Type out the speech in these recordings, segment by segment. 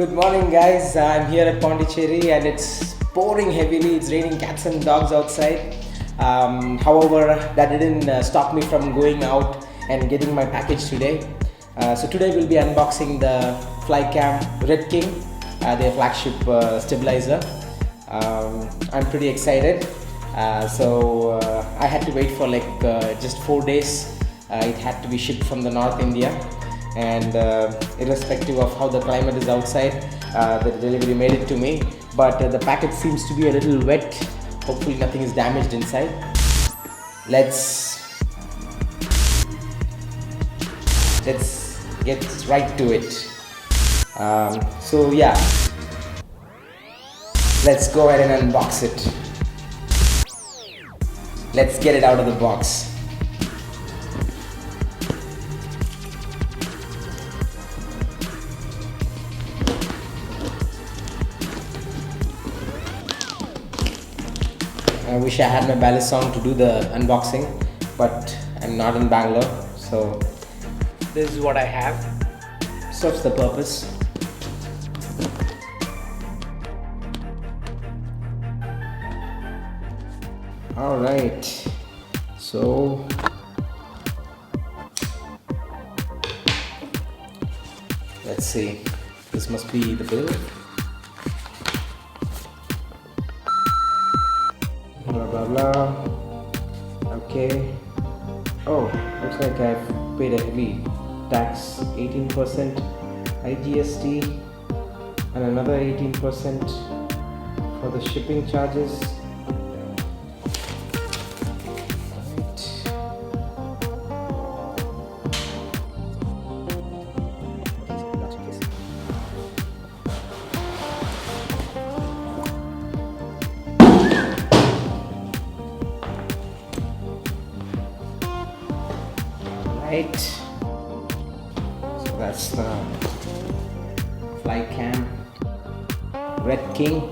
Good morning, guys. I'm here at Pondicherry and it's pouring heavily. It's raining cats and dogs outside. However, that didn't stop me from going out and getting my package today. So today we'll be unboxing the Flycam Redking, their flagship stabilizer. I'm pretty excited. I had to wait for just 4 days. It had to be shipped from the North India. And irrespective of how the climate is outside, the delivery made it to me, but the packet seems to be a little wet. Hopefully nothing is damaged inside. Let's get right to it. So yeah, let's go ahead and unbox it. Let's get it out of the box. I wish I had my ballet song to do the unboxing, but I'm not in Bangalore, so this is what I have. Serves the purpose. Alright, so let's see. This must be the bill. Blah blah blah. Okay. Oh, looks like I've paid a heavy tax, 18% IGST and another 18% for the shipping charges. Right, so that's the Flycam Redking.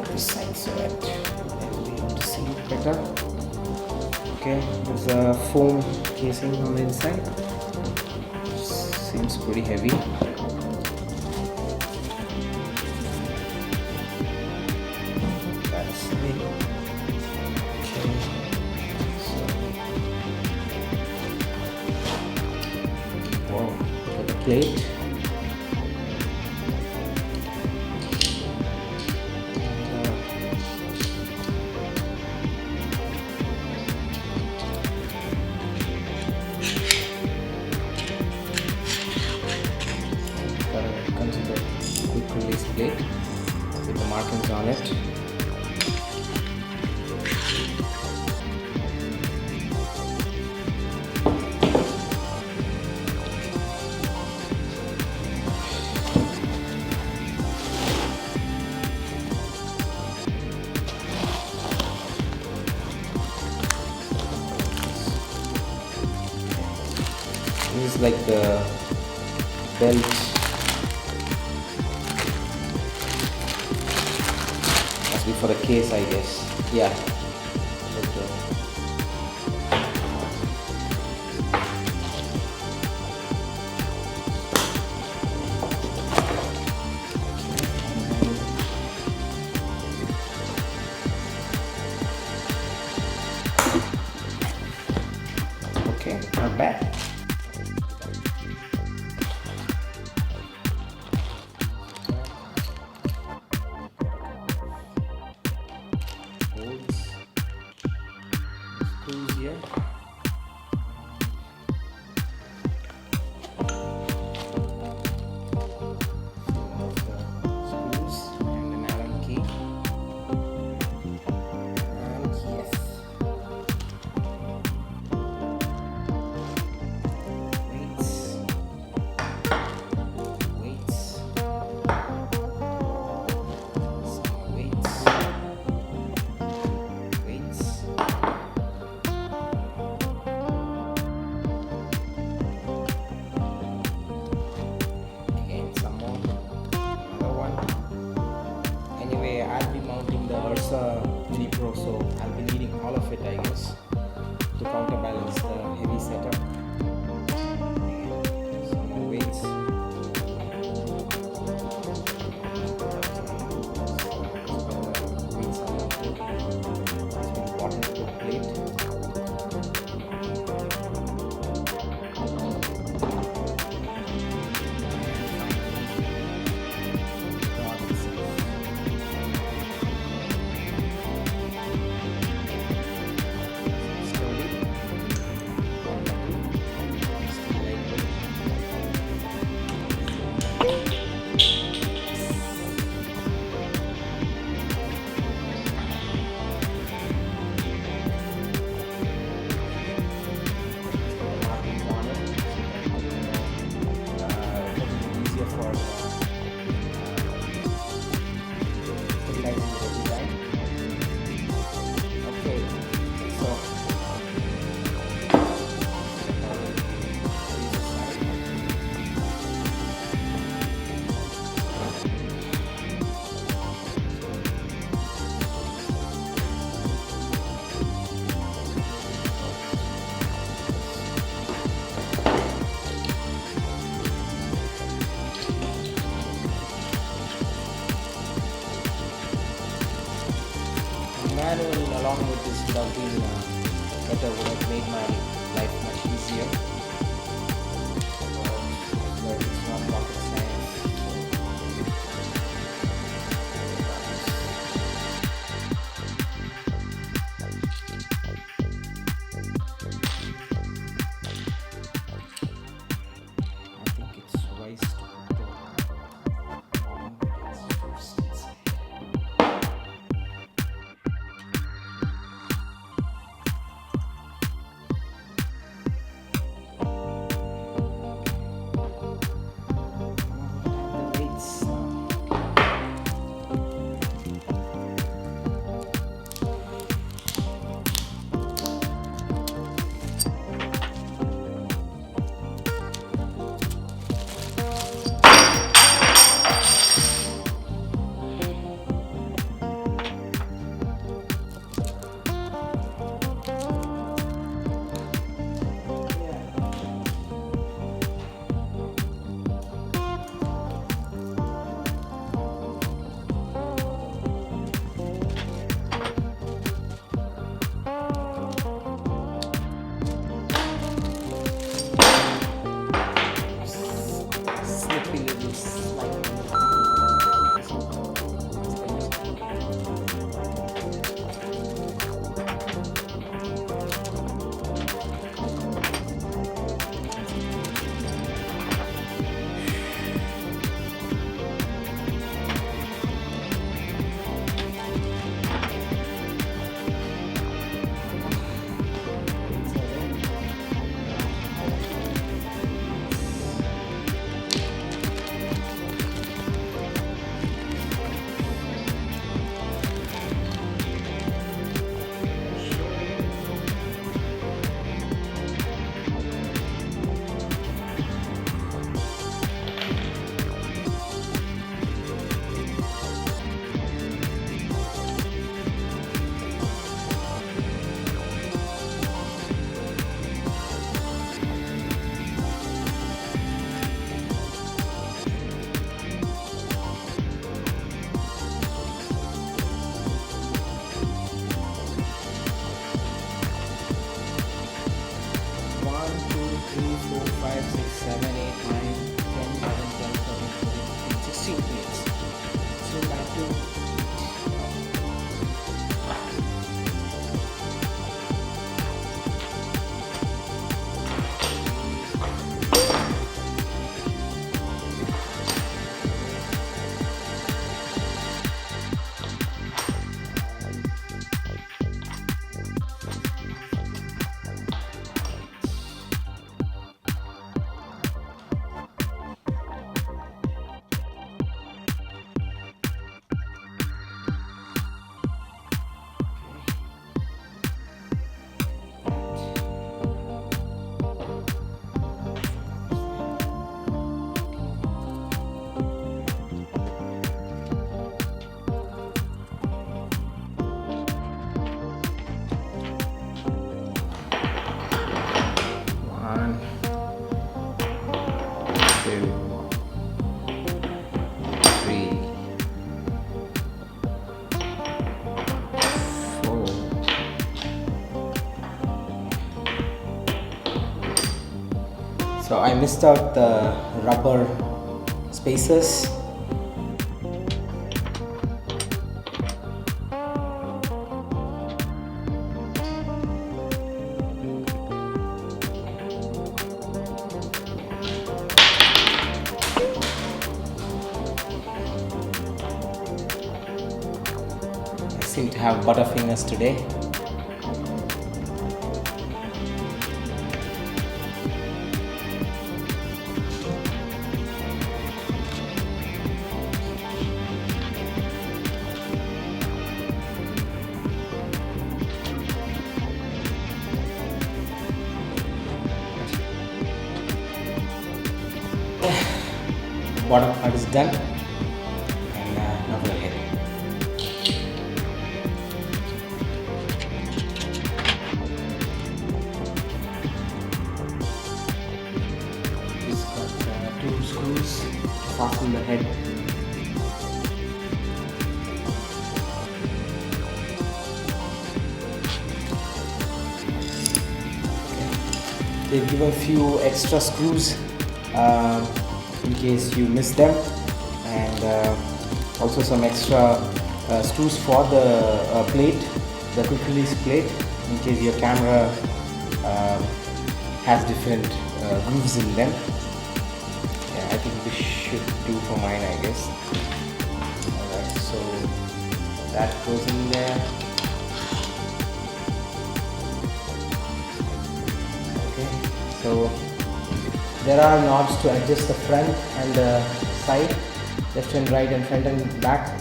This side so that you'll be able to see it better. Okay, there's a foam casing on the inside. Seems pretty heavy. Plate. Comes with a quick release plate with the markings on it. This is like the belt. Must be for the case, I guess. Yeah. Okay, not bad. Screws here. Screws and an Allen key. And yes. I'll be mounting the URSA Mini Pro, so I'll be needing all of it, I guess, to counterbalance the heavy setup. manual along with this would have been better, would have made my life much easier. But it's not rocket science. I think it's wise to put the first inside. The weights now. Slippy little slide. One, two, three, four, five, six, 7, 8, 9, 10, 11, 12, 13, 14, 15, 16 plates. So back to one, two, three, four, so I missed out the rubber spacers. I seem to have butterfingers today. Bottom part is done, and now we'll head. It's got 2 screws to fasten the head. they've given few extra screws in case you miss them, and also some extra screws for the plate, the quick release plate, in case your camera has different grooves in them. Yeah, I think this should do for mine, I guess. Alright, so that goes in there. Okay, so there are knobs to adjust the front and the side, left and right and front and back,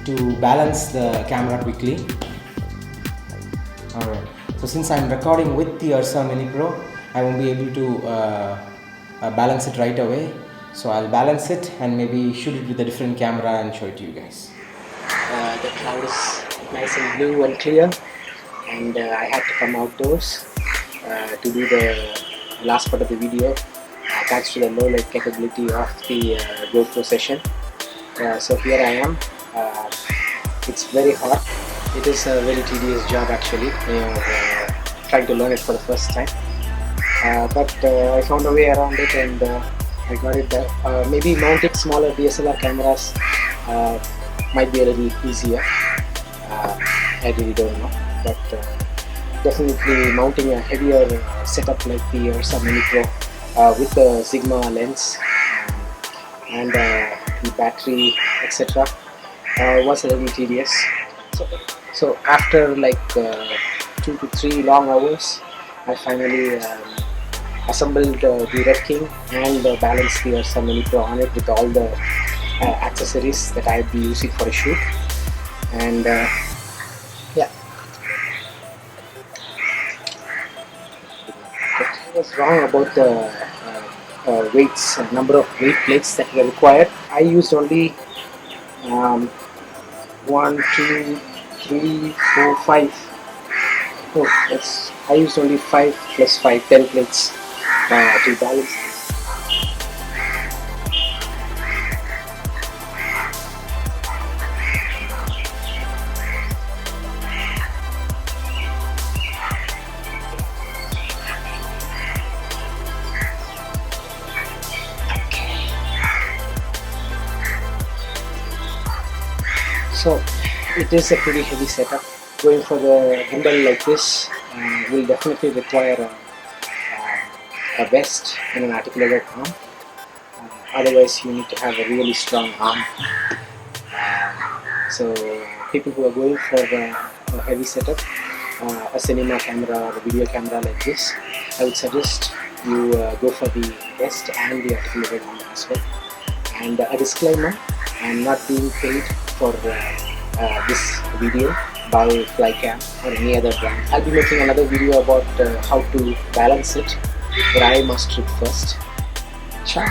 to balance the camera quickly. Alright, so since I'm recording with the URSA Mini Pro, I won't be able to balance it right away. So I'll balance it and maybe shoot it with a different camera and show it to you guys. The cloud is nice and blue and clear, and I had to come outdoors to do the last part of the video thanks to the low light capability of the GoPro session. So here I am. It's very hot. It is a very tedious job actually, trying to learn it for the first time. But I found a way around it, and I got it there. Maybe mounting smaller DSLR cameras might be a little easier. I really don't know, but definitely mounting a heavier setup like the URSA Mini Pro with the Sigma lens and the battery, etc., was a little tedious. So after like 2 to 3 long hours, I finally assembled the Redking and balanced the URSA Mini Pro on it with all the accessories that I'd be using for a shoot. And yeah, I was wrong about the weights, number of weight plates that were required. I used only 1, 2, 3, 4, 5. Oh, I used only 5 plus 5, 10 plates to balance this. So it is a pretty heavy setup. Going for the handle like this will definitely require a vest and an articulated arm. Otherwise you need to have a really strong arm. So people who are going for a heavy setup, a cinema camera or a video camera like this, I would suggest you go for the vest and the articulated arm as well. And a disclaimer, I am not being paid for this video by Flycam or any other brand. I'll be making another video about how to balance it, but I must trip first. Ciao!